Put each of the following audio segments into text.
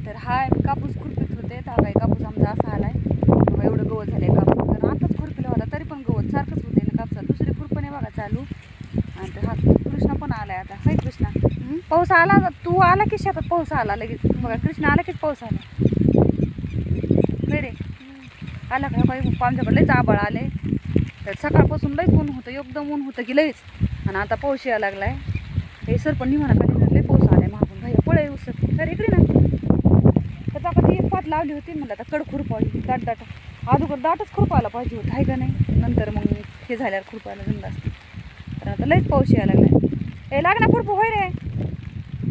तर हा कापूस खुरपीत होते तर काही कापूस आमचा असा आलाय बघा, एवढं गवत झालंय कापूस. तर आताच खुरपीला होता तरी पण गवत सारखंच होते ना कापसात. दुसरी खुरपण आहे बघा चालू. आणि हा कृष्णा पण आलाय आता. हाय कृष्णा, पाऊस आला. तू आला की शेतात पाऊस आला लगेच बघा. कृष्णा आला कीच पाऊस आला. रे आला का काही आमच्याकडे लयच आबाळ आले. तर सकाळपासून लयच ऊन होतं, एकदम ऊन होतं की लयच. आणि आता पाऊस यायला लागलाय. हे सरपण म्हणा खाली लय पाऊस आलाय मागून. भैया पळे उसत तर इकडे ना. तर आता ती एक पात लावली होती म्हणलं आता कड खुरपावी दाट दाट. अगोदर दाटच खुरपायला पाहिजे होतं आहे का नाही. नंतर मग हे झाल्यावर खुरपायला जमलं असतं. तर आता लयच पाऊस यायला लागलाय. हे लागणार खुरपू होय रे.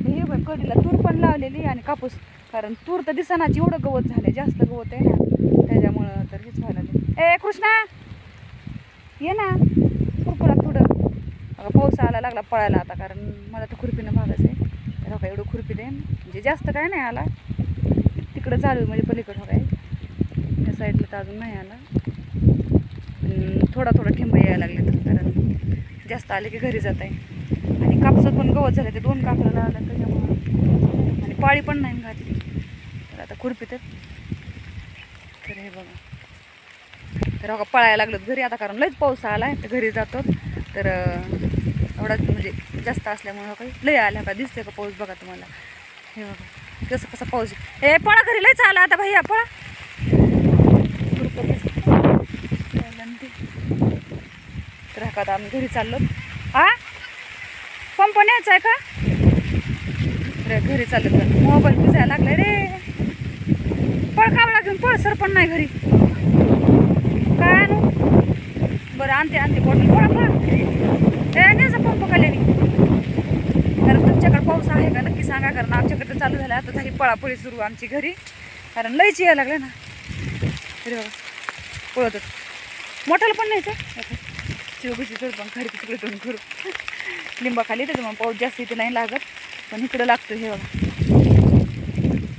हे बघ कडीला तूर पण लावलेली आणि कापूस. कारण तूर तर दिसनाची एवढं गवत झालंय, जास्त गवत आहे ना त्याच्यामुळं. तर हेच व्हायला लागलं. ए कृष्णा ये ना खुरपूला थोडं. बघा पाऊस आला लागला पळायला आता, कारण मला तर खुरपीनं भागच आहे. तर बघा एवढं खुरपी देईन म्हणजे जास्त काय नाही आला. तिकडं चालू म्हणजे पलीकडं बघा त्या साईडला तर अजून नाही आला. थोडा थोडा ठेंब यायला लागले तर, कारण जास्त आले की घरी जात आहे. आणि कापसात पण गवत झालं ते 2 कापडाला आलं त्याच्यामुळं. आणि पाळी पण नाही घातली. तर आता खुरपीत तर हे बघा. तर बघा पळायला लागलो घरी आता, कारण लयच पाऊस आलाय तर घरी जातो. तर एवढाच म्हणजे जास्त असल्यामुळं काही लय आल्या का दिसते का पाऊस बघा तुम्हाला. हे बघा कसं कसा पाऊस. ए पळा घरी लयच आला आता भैया पळा. तर आता आम्ही घरी चाललो. हा पंप न्यायचा आहे का. तर घरी चाललो. तर मोबाईल भिजायला लागलाय रे. पळ कावळा घेऊन पळ. सरपण नाही घरी काय आणू. बरं आणते बॉटल. पळा पळा. ए न्यायचा पंप खाली. कारण तुमच्याकडे पाऊस आहे का नक्की सांगा, कारण आमच्याकडे तर चालू झाला. आता झाली पळापळी सुरू आमची घरी, कारण लयच यायला लागले ना. तरी बघा पळत मोठाला पण नाही तर शिवबीची पण खाली तिकडे दोन करू लिंबा खाली. त्याच्यामुळे पाऊस जास्त इथे नाही लागत, पण इकडं लागतो हे बघा.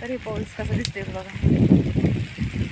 तरी पाऊस कसा दिसतोय बघा.